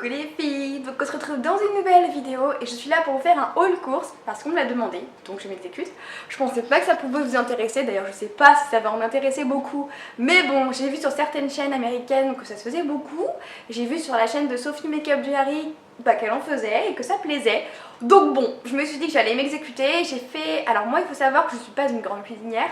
Coucou les filles, donc on se retrouve dans une nouvelle vidéo et je suis là pour vous faire un haul course parce qu'on me l'a demandé, donc je m'exécute. Je pensais pas que ça pouvait vous intéresser, d'ailleurs je sais pas si ça va en intéresser beaucoup, mais bon, j'ai vu sur certaines chaînes américaines que ça se faisait beaucoup. J'ai vu sur la chaîne de Sophie Makeup Diary qu'elle en faisait et que ça plaisait. Donc bon, je me suis dit que j'allais m'exécuter. J'ai fait, alors moi il faut savoir que je suis pas une grande cuisinière.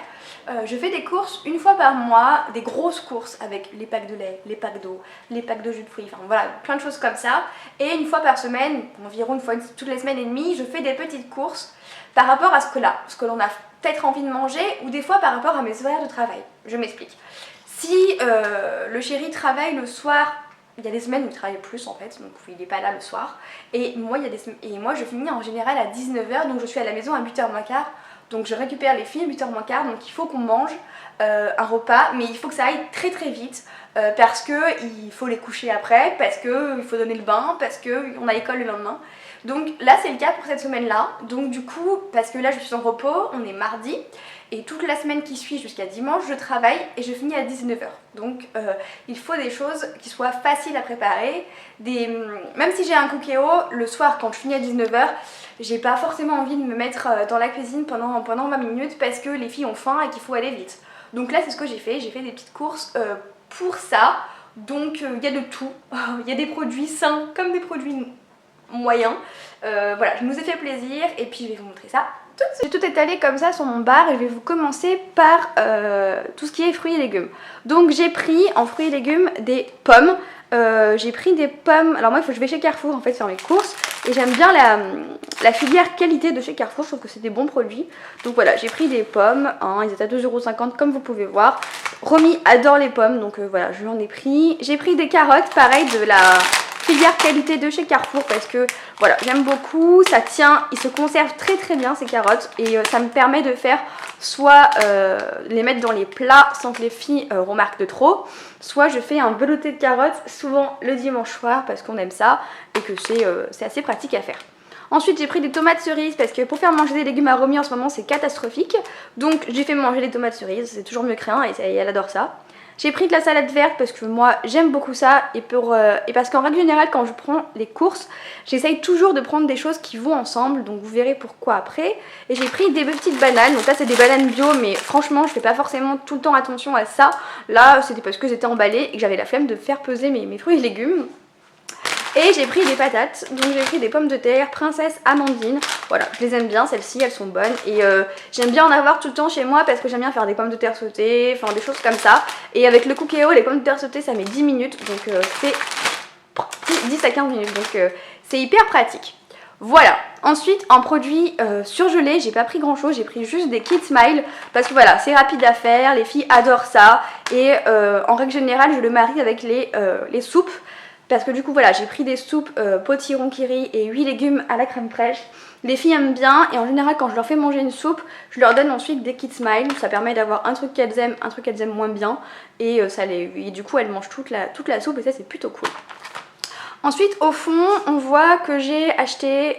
Je fais des courses une fois par mois, des grosses courses avec les packs de lait, les packs d'eau, les packs de jus de fruits, enfin voilà, plein de choses comme ça. Et une fois par semaine, environ une fois toutes les semaines et demie, je fais des petites courses par rapport à ce que l'on a peut-être envie de manger, ou des fois par rapport à mes horaires de travail. Je m'explique. Si le chéri travaille le soir, il y a des semaines où il travaille plus en fait, donc il n'est pas là le soir. Et moi, moi je finis en général à 19 h, donc je suis à la maison à 8 h moins quart. Donc je récupère les filles à 8 h moins quart, donc il faut qu'on mange un repas, mais il faut que ça aille très très vite parce qu'il faut les coucher après, parce qu'il faut donner le bain, parce qu'on a école le lendemain. Donc là c'est le cas pour cette semaine-là, donc du coup, parce que là je suis en repos, on est mardi, et toute la semaine qui suit jusqu'à dimanche je travaille et je finis à 19 h. Donc il faut des choses qui soient faciles à préparer, même si j'ai un cookéo, le soir quand je finis à 19 h, j'ai pas forcément envie de me mettre dans la cuisine pendant 20 minutes parce que les filles ont faim et qu'il faut aller vite. Donc là c'est ce que j'ai fait des petites courses pour ça. Donc il y a de tout, il y a des produits sains comme des produits moyens. Voilà, je nous ai fait plaisir et puis je vais vous montrer ça tout de suite. J'ai tout étalé comme ça sur mon bar et je vais vous commencer par tout ce qui est fruits et légumes. Donc j'ai pris en fruits et légumes des pommes. J'ai pris des pommes, alors moi je vais chez Carrefour en fait faire mes courses et j'aime bien la filière qualité de chez Carrefour, je trouve que c'est des bons produits. Donc voilà, j'ai pris des pommes, hein, ils étaient à 2,50 € comme vous pouvez voir. Romy adore les pommes, donc voilà, je lui en ai pris. J'ai pris des carottes, pareil de la filière qualité de chez Carrefour parce que voilà, j'aime beaucoup, ça tient, ils se conservent très très bien ces carottes et ça me permet de faire soit les mettre dans les plats sans que les filles remarquent de trop, soit je fais un velouté de carottes souvent le dimanche soir parce qu'on aime ça et que c'est assez pratique à faire. Ensuite j'ai pris des tomates cerises parce que pour faire manger des légumes à Romy en ce moment c'est catastrophique, donc j'ai fait manger des tomates cerises, c'est toujours mieux que rien et elle adore ça. J'ai pris de la salade verte parce que moi j'aime beaucoup ça et parce qu'en règle générale quand je prends les courses j'essaye toujours de prendre des choses qui vont ensemble, donc vous verrez pourquoi après. Et j'ai pris des petites bananes, donc là c'est des bananes bio mais franchement je fais pas forcément tout le temps attention à ça. Là c'était parce que j'étais emballée et que j'avais la flemme de faire peser mes fruits et légumes. Et j'ai pris des patates, donc j'ai pris des pommes de terre, princesse, amandine, voilà, je les aime bien, celles-ci, elles sont bonnes. Et j'aime bien en avoir tout le temps chez moi parce que j'aime bien faire des pommes de terre sautées, enfin des choses comme ça. Et avec le cookéo, les pommes de terre sautées, ça met 10 minutes, donc c'est 10 à 15 minutes, donc c'est hyper pratique. Voilà, ensuite en produits surgelés, j'ai pas pris grand chose, j'ai pris juste des Kids Smile parce que voilà, c'est rapide à faire, les filles adorent ça. Et en règle générale, je le marie avec les soupes. Parce que du coup voilà, j'ai pris des soupes potiron kiri et 8 légumes à la crème fraîche. Les filles aiment bien et en général quand je leur fais manger une soupe, je leur donne ensuite des Kids Smile. Ça permet d'avoir un truc qu'elles aiment, un truc qu'elles aiment moins bien. Et, et du coup elles mangent toute la soupe et ça c'est plutôt cool. Ensuite au fond on voit que j'ai acheté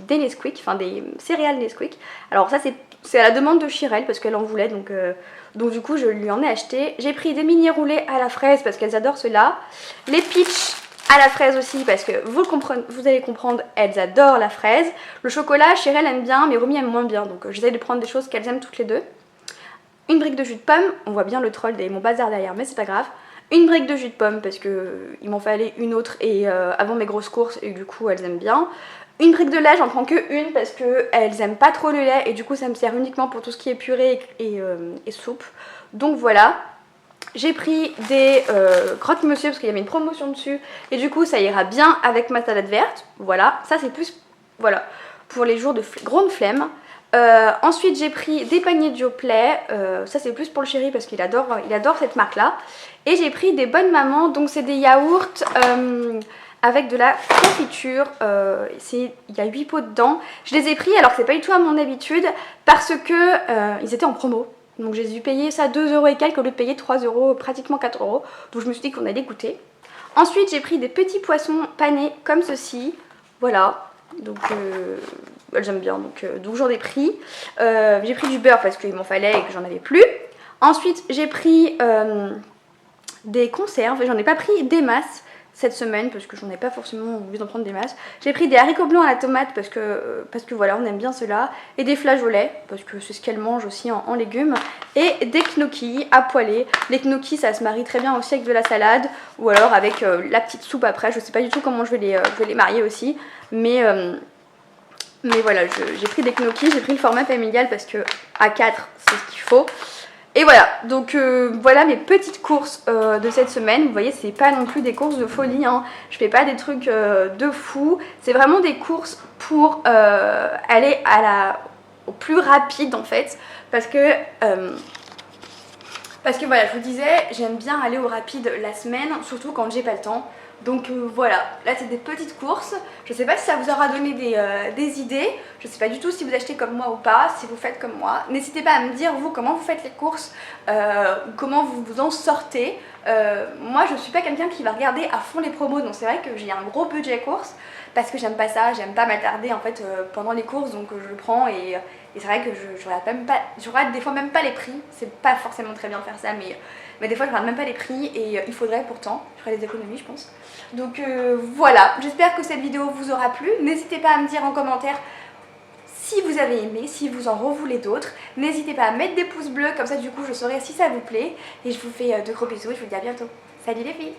des Nesquik, enfin des céréales Nesquik. Alors ça c'est à la demande de Chirel parce qu'elle en voulait donc du coup je lui en ai acheté. J'ai pris des mini roulés à la fraise parce qu'elles adorent cela. Les peach à la fraise aussi parce que vous allez comprendre, elles adorent la fraise. Le chocolat, Chirel aime bien mais Romy aime moins bien, donc j'essaie de prendre des choses qu'elles aiment toutes les deux. Une brique de jus de pomme, on voit bien le troll de mon bazar derrière mais c'est pas grave. Une brique de jus de pomme parce que il m'en fallait une autre et avant mes grosses courses et du coup elles aiment bien. Une brique de lait, j'en prends que une parce qu'elles aiment pas trop le lait et du coup ça me sert uniquement pour tout ce qui est purée et soupe. Donc voilà. J'ai pris des croque-monsieur parce qu'il y avait une promotion dessus et du coup ça ira bien avec ma salade verte. Voilà, ça c'est plus voilà, pour les jours de grande flemme. Ensuite j'ai pris des paniers de Yoplait, ça c'est plus pour le chéri parce qu'il adore cette marque là. Et j'ai pris des bonnes mamans, donc c'est des yaourts avec de la confiture, il y a 8 pots dedans. Je les ai pris alors que c'est pas du tout à mon habitude parce que ils étaient en promo. Donc j'ai dû payer ça 2 € et quelques au lieu de payer 3 €, pratiquement 4 €. Donc je me suis dit qu'on allait goûter. Ensuite j'ai pris des petits poissons panés comme ceci, voilà. Donc j'aime bien, donc j'en ai pris. J'ai pris du beurre parce qu'il m'en fallait et que j'en avais plus. Ensuite j'ai pris des conserves, j'en ai pas pris des masses. cette semaine parce que j'en ai pas forcément envie d'en prendre des masses. J'ai pris des haricots blancs à la tomate parce que voilà, on aime bien cela, et des flageolets parce que c'est ce qu'elle mange aussi en légumes, et des gnocchis à poêler. Les gnocchis ça se marie très bien aussi avec de la salade ou alors avec la petite soupe après. Je sais pas du tout comment je vais les marier aussi, mais voilà, j'ai pris des gnocchis, j'ai pris le format familial parce que à 4 c'est ce qu'il faut. Et voilà, donc voilà mes petites courses de cette semaine. Vous voyez, c'est pas non plus des courses de folie, hein. Je fais pas des trucs de fou. C'est vraiment des courses pour aller au plus rapide en fait. Parce que voilà, je vous disais, j'aime bien aller au rapide la semaine, surtout quand j'ai pas le temps. Donc voilà, là c'est des petites courses. Je sais pas si ça vous aura donné des idées. Je sais pas du tout si vous achetez comme moi ou pas, si vous faites comme moi. N'hésitez pas à me dire vous comment vous faites les courses, comment vous vous en sortez. Moi je suis pas quelqu'un qui va regarder à fond les promos, donc c'est vrai que j'ai un gros budget course parce que j'aime pas ça, j'aime pas m'attarder en fait pendant les courses, donc je le prends et c'est vrai que je regarde des fois même pas les prix. C'est pas forcément très bien de faire ça, mais des fois je regarde même pas les prix et il faudrait pourtant, je ferais des économies je pense. Donc voilà, j'espère que cette vidéo vous aura plu. N'hésitez pas à me dire en commentaire si vous avez aimé, si vous en revoulez d'autres. N'hésitez pas à mettre des pouces bleus, comme ça du coup je saurai si ça vous plaît. Et je vous fais de gros bisous et je vous dis à bientôt. Salut les filles!